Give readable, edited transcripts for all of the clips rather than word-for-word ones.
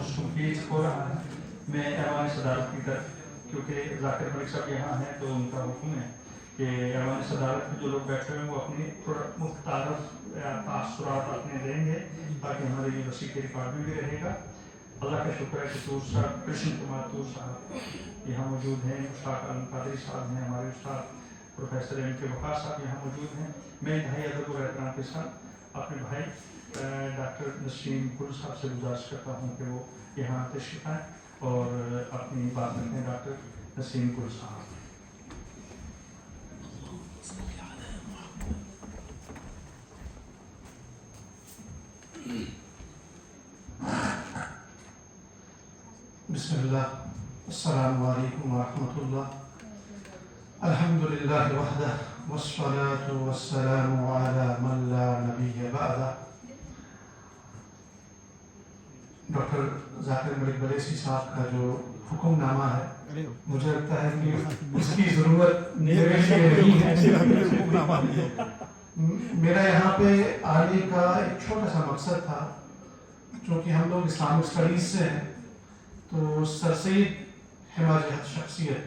کچھ کنفیوز ہو رہا ہے، میں ایوان صدارت کی طرف، کیونکہ ذاکر ملک صاحب یہاں ہیں تو ان کا حکم ہے کہ ایوان صدارت میں جو لوگ بیٹھے ہوئے ہیں وہ اپنی تھوڑا مختلف تاثرات اپنے دیں گے تاکہ ہمارے یونیورسٹی کے ریکارڈ میں بھی رہے گا۔ اللہ کا شکر ہے کہ تور صاحب، کرشن کمار تور صاحب یہاں موجود ہیں، مشتاق عالم قادری صاحب ہیں، ہمارے استاد پروفیسر ایم کے وقار صاحب یہاں موجود ہیں۔ میں انتہائی ادب اور احترام کے ساتھ اپنے بھائی ڈاکٹر نسیم گل صاحب سے گزارش کرتا ہوں کہ وہ یہاں تشریف آئیں اور اپنی بات رکھیں۔ ڈاکٹر نسیم گل صاحب۔ بسم اللہ، السلام علیکم ورحمۃ اللہ۔ الحمدللہ وحدہ والصلاة والسلام علی من لا نبی بعدہ۔ ڈاکٹر ذاکر ملک بلیسی صاحب کا جو حکم نامہ ہے، مجھے لگتا ہے کہ اس کی ضرورت میرے لیے نہیں ہے۔ میرا یہاں پہ آنے کا ایک چھوٹا سا مقصد تھا، چونکہ ہم لوگ اسلامک اسٹڈیز سے ہیں تو سر سید حماجت شخصیت،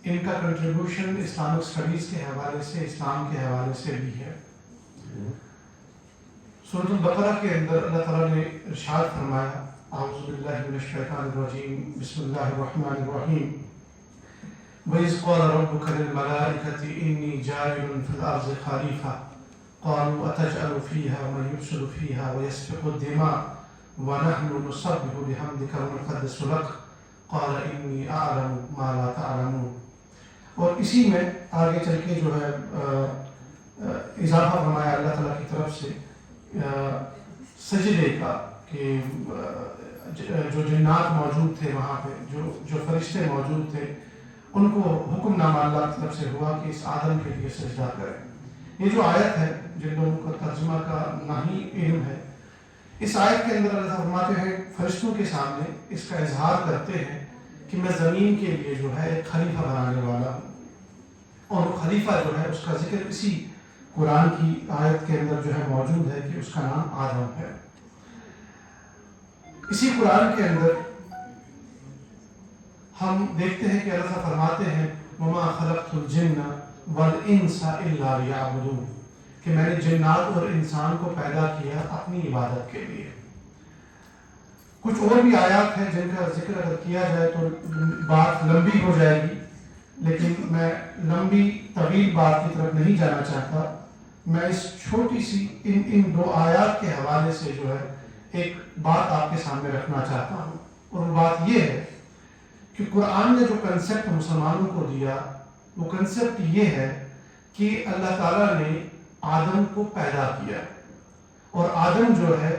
ان کا کنٹریبیوشن اسلامک اسٹڈیز کے حوالے سے، اسلام کے حوالے سے بھی ہے۔ سورۃ البقرہ کے اندر اللہ تعالیٰ نے ارشاد فرمایا، اعوذ باللہ من الشیطان الرجیم، بسم اللہ الرحمن الرحیم، وَإِذْ قَالَ رَبُّكَ لِلْمَلَائِكَةِ إِنِّي جَاعِلٌ فِي الْأَرْضِ خَلِيفَةً قَالُوا أَتَجْعَلُ فِيهَا وَمَن يُفْسِدُ فِيهَا وَيَسْفِكُ الدِّمَاءَ وَنَحْنُ نُسَبِّحُ بِحَمْدِكَ وَنُقَدِّسُ لَكَ قَالَ إِنِّي أَعْلَمُ مَا لَا تَعْلَمُونَ۔ اور اسی میں آگے چل کے جو ہے اضافہ فرمایا اللہ تعالیٰ کی طرف سے سجدے کا، کہ جو جنات موجود تھے وہاں پہ، جو فرشتے موجود تھے، ان کو حکم نامہ اللہ کی طرف سے ہوا کہ اس آدم کے لیے سجدہ کریں۔ یہ جو آیت ہے، جن لوگوں کو ترجمہ کا نہ ہی علم ہے، اس آیت کے اندر اللہ فرماتے ہیں فرشتوں کے سامنے اس کا اظہار کرتے ہیں کہ میں زمین کے لیے جو ہے ایک خلیفہ بنانے والا ہوں، اور وہ خلیفہ جو ہے اس کا ذکر اسی قرآن کی آیت کے اندر جو ہے موجود ہے کہ اس کا نام آدم ہے۔ اسی قرآن کے اندر ہم دیکھتے ہیں کہ اللہ تعالیٰ فرماتے ہیں وَمَا خَلَقْتُ الْجِنَّ وَالْإِنسَ إِلَّا لِيَعْبُدُونَ، کہ میں نے جنات اور انسان کو پیدا کیا اپنی عبادت کے لیے۔ کچھ اور بھی آیات ہیں جن کا ذکر اگر کیا جائے تو بات لمبی ہو جائے گی، لیکن میں لمبی طویل بات کی طرف نہیں جانا چاہتا۔ میں اس چھوٹی سی ان دو آیات کے حوالے سے جو ہے ایک بات آپ کے سامنے رکھنا چاہتا ہوں، اور وہ بات یہ ہے کہ قرآن نے جو کنسپٹ مسلمانوں کو دیا، وہ کنسپٹ یہ ہے کہ اللہ تعالیٰ نے آدم کو پیدا کیا، اور آدم جو ہے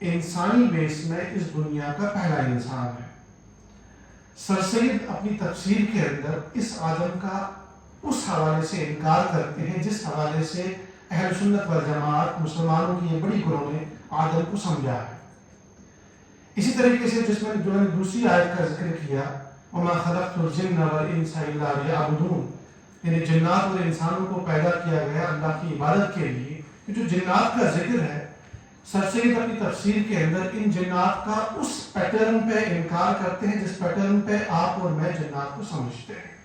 انسانی بیس میں اس دنیا کا پہلا انسان ہے۔ سر سید اپنی تفسیر کے اندر اس آدم کا اس حوالے سے انکار کرتے ہیں جس حوالے سے اہل سنت والجماعت، مسلمانوں کی یہ بڑی گروہ نے آدم کو سمجھا ہے۔ اسی طریقے سے جس میں جو نے دوسری آیت کا ذکر کیا وَمَا خَلَقْتُ الْجِنَّ وَالْإِنسَ إِلَّا لِيَعْبُدُونَ، یعنی جنات اور انسانوں کو پیدا کیا گیا اللہ کی عبادت کے لیے۔ جو جنات کا ذکر ہے، سر سید اپنی تفسیر کے اندر ان جنات کا اس پیٹرن پہ انکار کرتے ہیں جس پیٹرن پہ آپ اور میں جنات کو سمجھتے ہیں۔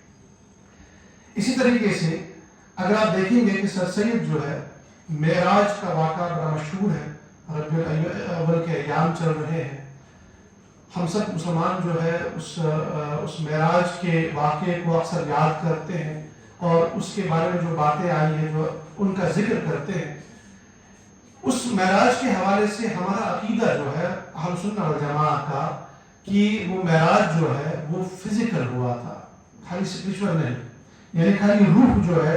اسی طریقے سے اگر آپ دیکھیں گے کہ سر سید جو ہے معراج کا واقعہ بڑا مشہور ہے، ربیع الاول کے ایام چل رہے ہیں، ہم سب مسلمان جو ہے اس معراج کے واقعے کو اکثر یاد کرتے ہیں اور اس کے بارے میں جو باتیں آئی ہیں جو ان کا ذکر کرتے ہیں۔ اس معراج کے حوالے سے ہمارا عقیدہ جو ہے اہل سنت والجماعت کا کہ وہ معراج جو ہے وہ فزیکل ہوا تھا، خالی اسپریچول نہیں، یعنی خالی روح جو ہے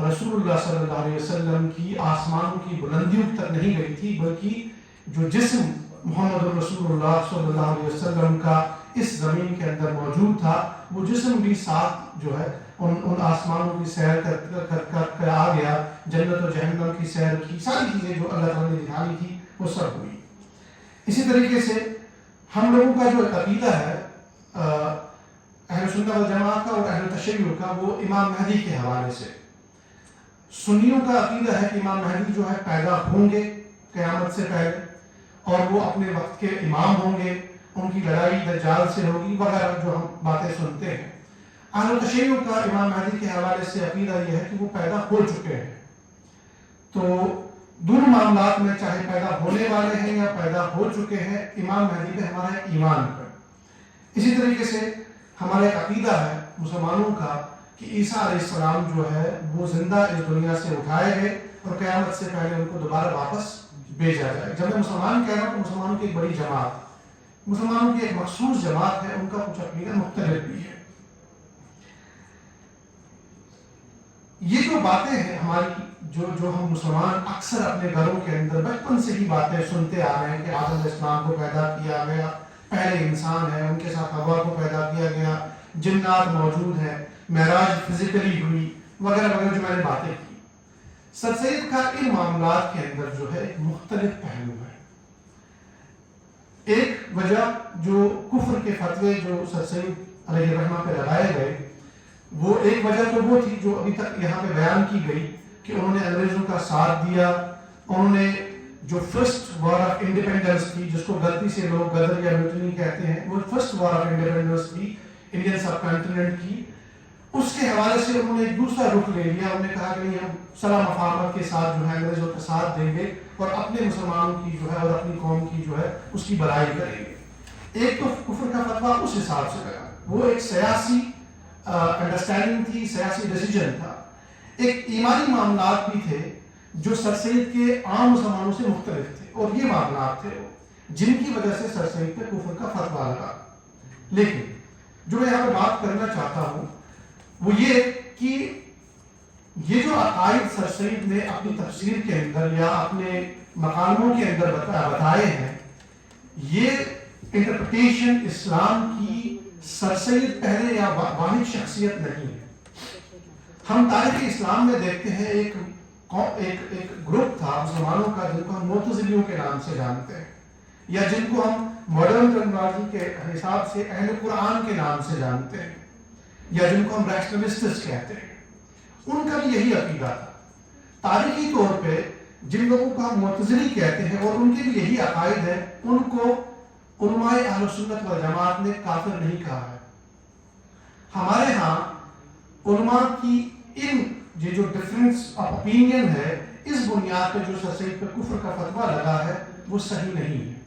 رسول اللہ صلی اللہ علیہ وسلم کی آسمانوں کی بلندیوں تک نہیں گئی تھی، بلکہ جو جسم محمد رسول اللہ صلی اللہ علیہ وسلم کا اس زمین کے اندر موجود تھا، وہ جسم بھی ساتھ جو ہے ان آسمانوں کی سیر کر آ گیا، جنت و جہنم کی سیر کی، ساری چیزیں جو اللہ تعالیٰ نے دکھانی تھی وہ سب ہوئی۔ اسی طریقے سے ہم لوگوں کا جو عقیدہ ہے اہل سنت والجماعت کا اور اہل تشیع کا، وہ امام مہدی کے حوالے سے۔ سنیوں کا عقیدہ ہے کہ امام مہدی جو ہے پیدا ہوں گے قیامت سے پہلے، اور وہ اپنے وقت کے امام ہوں گے، ان کی لڑائی دجال سے ہوگی وغیرہ جو ہم باتیں سنتے ہیں۔ اہل تشیع کا امام مہدی کے حوالے سے عقیدہ یہ ہے کہ وہ پیدا ہو چکے ہیں۔ تو دونوں معاملات میں چاہے پیدا ہونے والے ہیں یا پیدا ہو چکے ہیں، امام مہدی پہ ہمارا ایمان ہے۔ اسی طریقے سے ہمارا ایک عقیدہ ہے مسلمانوں کا کہ عیسیٰ علیہ السلام جو ہے وہ زندہ اس دنیا سے اٹھائے گئے اور قیامت سے پہلے ان کو دوبارہ واپس بھیجا جائے۔ جب میں مسلمان کہہ رہا ہوں تو مسلمانوں کی ایک بڑی جماعت، مسلمانوں کی ایک مخصوص جماعت ہے، ان کا کچھ عقیدہ مختلف بھی ہے۔ یہ جو باتیں ہیں ہماری جو ہم مسلمان اکثر اپنے گھروں کے اندر بچپن سے ہی باتیں سنتے آ رہے ہیں کہ آدم علیہ السلام کو پیدا کیا گیا، پہلے انسان ہے، ان کے ساتھ حوا کو پیدا کیا گیا، جنات موجود ہیں، معراج فزیکلی ہوئی وغیرہ وغیرہ جو میں نے باتیں کی۔ سر سید کا ان معاملات کے اندر جو ہے ایک مختلف پہلو ہے۔ ایک وجہ جو کفر کے فتوے جو سر سید علیہ الرحمہ پہ لگائے گئے، وہ ایک وجہ تو وہ تھی جو ابھی تک یہاں پہ بیان کی گئی کہ انہوں نے انگریزوں کا ساتھ دیا، انہوں نے جو فرسٹ وار آف انڈیپینڈنس تھی، جس کو غلطی سے لوگ غدر یا میوٹنی کہتے ہیں، وہ فرسٹ وار آف انڈیپینڈنس تھی انڈین سب کانٹیننٹ کی، اس کے حوالے سے انہوں نے ایک دوسرا رخ لے لیا۔ انہوں نے کہا کہ نہیں، ہم صلاح مفاہمت کے ساتھ جو ہے انگریزوں کا ساتھ دیں گے اور اپنے مسلمانوں کی جو ہے اور اپنی قوم کی جو ہے اس کی بڑائی کریں گے۔ ایک تو کفر کا فتویٰ اس حساب سے لگا، وہ ایک سیاسی انڈرسٹینڈنگ تھی، سیاسی ڈیسیجن تھا۔ ایک ایمانی معاملات بھی تھے جو سر سید کے عام مسلمانوں سے مختلف تھے، اور یہ معاملات تھے جن کی وجہ سے سر سید پہ کفر کا فتویٰ لگا۔ لیکن جو میں یہاں پہ بات کرنا چاہتا ہوں وہ یہ کہ یہ جو عقائد سر سید نے اپنی تفسیر کے اندر یا اپنے مقالوں کے اندر بتائے ہیں، یہ انٹرپریٹیشن اسلام کی سر سید پہلے یا واحد شخصیت نہیں ہے۔ ہم تاریخ اسلام میں دیکھتے ہیں ایک گروپ تھا مسلمانوں کا جن کو ہم معتزلیوں کے نام سے جانتے ہیں، یا جن کو ہم ماڈرن ٹرمنالوجی کے حساب سے اہل قرآن کے نام سے جانتے ہیں، یا جن کو ہم ریشنلسٹس کہتے ہیں۔ ان کا بھی یہی عقیدہ تھا۔ تاریخی طور پہ جن لوگوں کو ہم معتزلی کہتے ہیں اور ان کے بھی یہی عقائد ہے، ان کو علماء اہل سنت والجماعت نے کافر نہیں کہا ہے۔ ہمارے ہاں علماء کی یہ جو ڈفرینس آف اوپینین ہے، اس بنیاد پہ جو سر سید پہ کفر کا فتویٰ لگا ہے وہ صحیح نہیں ہے۔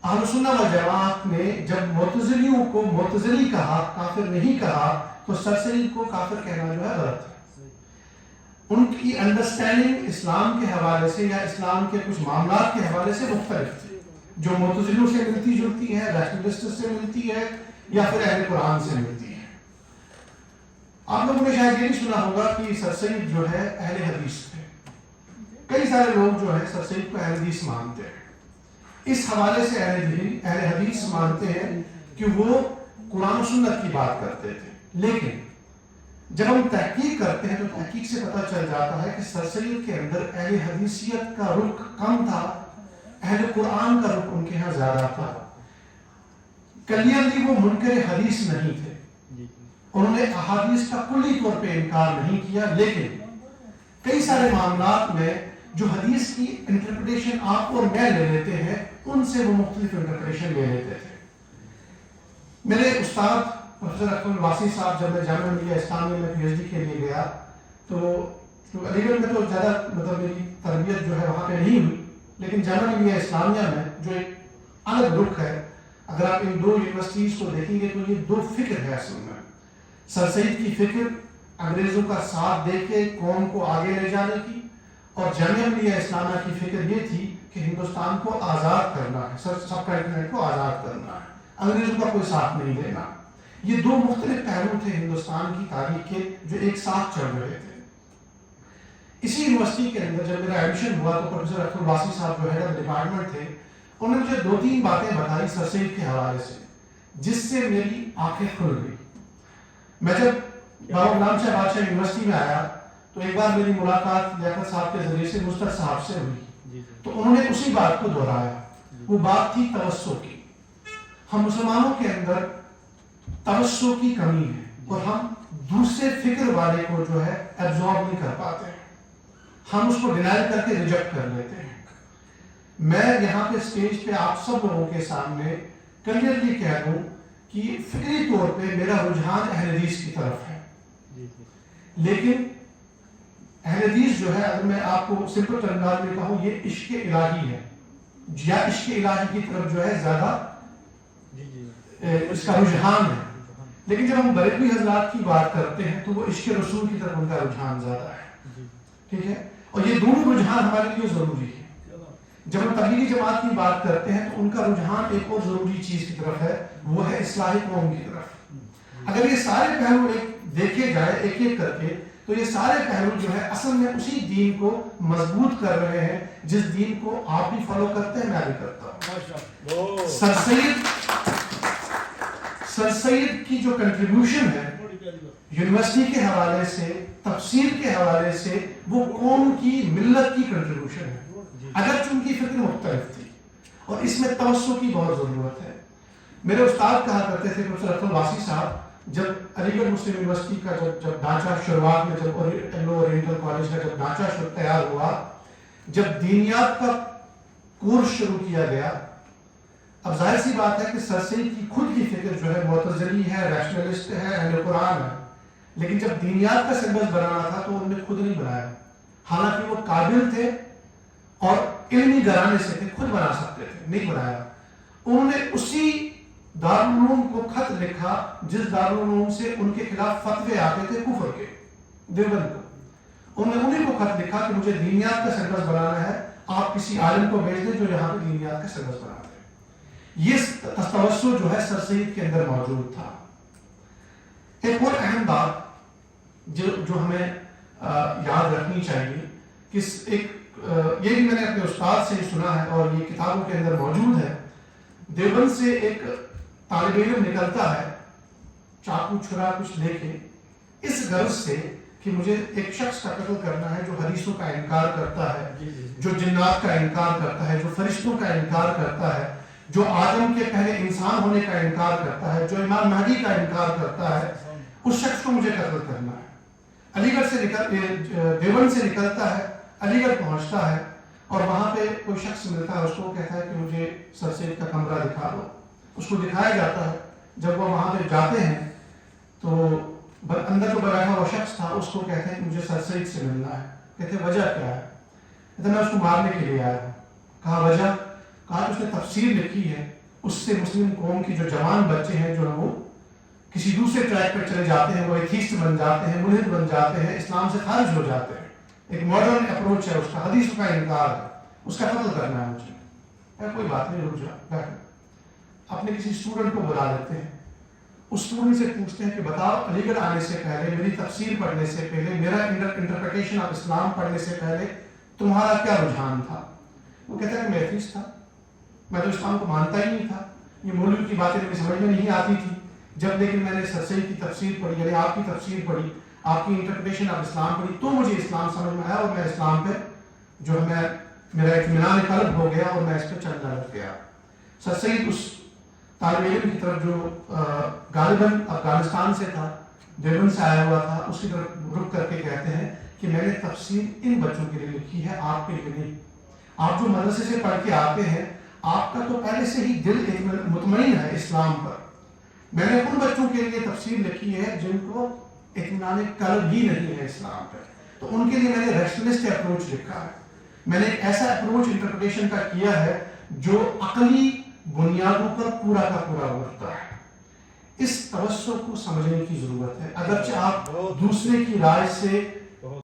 اہل سنت والجماعت نے جب معتزلیوں کو معتزلی کہا، کافر نہیں کہا، تو سر سید کو کافر کہنا جو ہے غلط ہے۔ ان کی انڈرسٹینڈنگ اسلام کے حوالے سے یا اسلام کے کچھ معاملات کے حوالے سے مختلف تھی، جو معتزلیوں سے ملتی جلتی ہے، ریشنلسٹ سے ملتی ہے، یا پھر اہل قرآن سے ملتی ہے۔ آپ لوگوں نے شاید یہ نہیں سنا ہوگا کہ سر سید جو ہے اہل حدیث تھے۔ کئی سارے لوگ جو ہے سر سید کو اہل حدیث مانتے ہیں۔ اس حوالے سے اہل حدیث مانتے ہیں کہ وہ قرآن و سنت کی بات کرتے تھے، لیکن جب ہم تحقیق کرتے ہیں تو تحقیق سے پتہ چل جاتا ہے کہ سر سید کے اندر اہل حدیثیت کا رخ کم تھا، اہل قرآن کا رخ ان کے ہاں زیادہ تھا۔ کلیئرلی وہ منکر حدیث نہیں تھے، انہوں نے احادیث کا کلی طور پہ انکار نہیں کیا، لیکن کئی سارے معاملات میں جو حدیث کی انٹرپریٹیشن آپ اور میں لے لیتے ہیں، ان سے وہ مختلف انٹرپریٹیشن لے لیتے تھے۔ میرے استاد پروفیسر اکرم الواسی صاحب جب میں جامعہ ملیہ اسلامیہ میں پی ایچ ڈی کے لیے گیا تو علی گڑھ میں تو زیادہ میری تربیت جو ہے وہاں پہ نہیں ہوئی، لیکن جامعہ ملیہ اسلامیہ میں جو ایک الگ رخ ہے، اگر آپ ان دو یونیورسٹیز کو دیکھیں گے تو یہ دو فکر ہے اصل میں۔ سر سید کی فکر انگریزوں کا ساتھ دے کے قوم کو آگے لے جانے کی، اور جامعہ ملیہ اسلامیہ کی فکر یہ تھی کہ ہندوستان کو آزاد کرنا ہے، سب کانٹیننٹ کو آزاد کرنا ہے، انگریزوں کا کوئی ساتھ نہیں دینا۔ یہ دو مختلف پہلو تھے ہندوستان کی تاریخ کے جو ایک ساتھ چل رہے تھے۔ اسی یونیورسٹی کے اندر جب میرا ایڈمیشن ہوا تو پروفیسر اکرم الواسی صاحب جو ہیڈ آف ڈپارٹمنٹ تھے، انہوں نے مجھے 2-3 باتیں بتائی سر سید کے حوالے سے جس سے میری آنکھیں کھل گئی۔ میں جب بابا غلام شاہ بادشاہ یونیورسٹی میں آیا تو ایک بار میری ملاقات لیاقت صاحب کے ذریعے سے مستر صاحب سے ہوئی، تو انہوں نے اسی بات کو دہرایا۔ وہ بات تھی توسع کی۔ ہم مسلمانوں کے اندر توسع کی کمی ہے اور ہم دوسرے فکر والے کو جو ہے ایبزارب نہیں کر پاتے ہیں، ہم اس کو ڈینائل کر کے ریجیکٹ کر لیتے ہیں۔ میں یہاں پہ اسٹیج پہ آپ سب لوگوں کے سامنے کلیئرلی کہہ دوں کہ فکری طور پہ میرا رجحان اہل حدیث کی طرف ہے، لیکن اہل حدیث جو ہے، اگر میں آپ کو سمپل ٹرمینال میں کہوں، یہ عشق الہی ہے، یا عشق الہی کی طرف جو ہے زیادہ اس کا رجحان ہے. لیکن جب ہم بریلوی حضرات کی بات کرتے ہیں تو وہ عشق رسول کی طرف ان کا رجحان زیادہ ہے. ٹھیک ہے، اور یہ دونوں رجحان ہمارے لیے ضروری ہے. جب ہم تبلیغی جماعت کی بات کرتے ہیں تو ان کا رجحان ایک اور ضروری چیز کی طرف ہے، وہ ہے اصلاح قوم کی طرف. اگر یہ سارے پہلو دیکھے جائے ایک ایک کر کے، تو یہ سارے پہلو جو ہے اصل میں اسی دین کو مضبوط کر رہے ہیں جس دین کو آپ بھی فالو کرتے ہیں، میں بھی کرتا ہوں. سر سید کی جو کنٹریبیوشن ہے یونیورسٹی کے حوالے سے، تفسیر کے حوالے سے، وہ قوم کی، ملت کی کنٹریبیوشن ہے. اگرچہ ان کی فکر مختلف تھی اور اس میں توسع کی بہت ضرورت ہے. میرے استاد کہا کرتے تھے پروفیسر اختر واسی صاحب، جب علی گڑھ مسلم یونیورسٹی کا جب ڈھانچہ شروعات میں، جب اینگلو اورینٹل کالج کا جب ڈھانچہ تیار ہوا، جب دینیات کا کورس شروع کیا گیا، اب ظاہر سی بات ہے کہ سر سید کی خود کی فکر جو ہے معتزلی ہے، ریشنلسٹ ہے، اہل قرآن ہے، لیکن جب دینیات کا سلیبس بنانا تھا تو انہوں نے خود نہیں بنایا، حالانکہ وہ قابل تھے اور علمی گھرانے سے تھے، خود بنا سکتے تھے، نہیں بنایا. انہوں نے اسی دارالعلوم کو خط لکھا جس دارالعلوم سے ان کے خلاف فتوے آتے تھے کفر کے، دیوبند کو. انہوں نے انہیں کو خط لکھا کہ مجھے دینیات کا سلیبس بنانا ہے، آپ کسی عالم کو بھیج دیں جو یہاں پہ دینیات کا سلیبس بنا دے. یہ توسع جو ہے سر سید کے اندر موجود تھا. ایک اور اہم بات جو ہمیں یاد رکھنی چاہیے کہ یہ بھی میں نے اپنے استاد سے سنا ہے اور یہ کتابوں کے اندر موجود ہے. دیوبند سے ایک طالب علم نکلتا ہے چاقو چھرا کچھ لے کے، اس غرض سے کہ مجھے ایک شخص کا قتل کرنا ہے جو حدیثوں کا انکار کرتا ہے، جو جنات کا انکار کرتا ہے، جو فرشتوں کا انکار کرتا ہے، جو آدم کے پہلے انسان ہونے کا انکار کرتا ہے، جو امام مہدی کا انکار کرتا ہے، اس شخص کو مجھے قتل کرنا ہے. علی گڑھ سے دیوبند سے نکلتا ہے، علی گڑھ پہنچتا ہے اور وہاں پہ کوئی شخص ملتا ہے، اس کو کہتا ہے کہ مجھے سر سید کا کمرہ دکھا دو. اس کو دکھایا جاتا ہے. جب وہ وہاں پہ جاتے ہیں تو اندر جو بیٹھا ہوا شخص تھا اس کو کہتے ہیں کہ مجھے سر سید سے ملنا ہے. کہتے ہیں وجہ کیا ہے؟ کہتے میں اس کو مارنے کے لیے آیا ہوں. کہا وجہ؟ کہا کہ اس نے تفسیر لکھی ہے، اس سے مسلم قوم کی جو جوان بچے ہیں جو وہ کسی دوسرے ٹریک پر چلے جاتے ہیں، وہ ایتھیسٹ بن جاتے ہیں، ملحد بن جاتے ہیں، اسلام سے خارج ہو جاتے ہیں. ایک ماڈرن اپروچ ہے اس کا، حدیث کا انکار ہے، اس کا قتل کرنا ہے مجھے. کوئی بات نہیں، رک جا بیٹھ. اپنے کسی اسٹوڈنٹ کو بلا لیتے ہیں، اس اسٹوڈنٹ سے پوچھتے ہیں کہ بتاؤ علی گڑھ آنے سے پہلے، میری تفسیر پڑھنے سے پہلے، میرا انٹرپریٹیشن آف اسلام پڑھنے سے پہلے تمہارا کیا رجحان تھا؟ وہ کہتا ہے کہ میں ایتھیسٹ تھا، میں تو اسلام کو مانتا ہی نہیں تھا، یہ مولوی کی باتیں میری سمجھ میں نہیں آتی تھی. جب لیکن میں نے سر سید کی تفسیر پڑھی، یعنی آپ کی تفسیر پڑھی، آپ کی انٹرپریٹیشن آف اسلام پڑھی، تو مجھے اسلام سمجھ میں آیا اور میں اسلام پہ جو ہے میرا اطمینان قلب ہو گیا اور میں اس پہ چلنا لگ گیا. سر سید اس طالب علم کی طرف جو غالباً افغانستان سے تھا، دیوبند سے آیا ہوا تھا، اس کی طرف رک کر کے کہتے ہیں کہ میں نے تفسیر ان بچوں کے لیے لکھی ہے، آپ کے لیے نہیں. آپ جو مدرسے سے پڑھ کے آتے ہیں، آپ کا تو پہلے سے ہی دل مطمئن ہے اسلام پر. میں نے ان بچوں کے لیے تفسیر لکھی ہے جن کو اطمینان قلب ہی نہیں ہے اسلام پر، تو ان کے لیے میں نے ریشنلسٹ اپروچ لکھا ہے. میں نے ایک ایسا اپروچ انٹرپریٹیشن کا کیا ہے جو عقلی بنیادوں پر پورا کا پورا ابھرتا ہے. اس توسع کو سمجھنے کی ضرورت ہے. اگرچہ آپ دوسرے کی رائے سے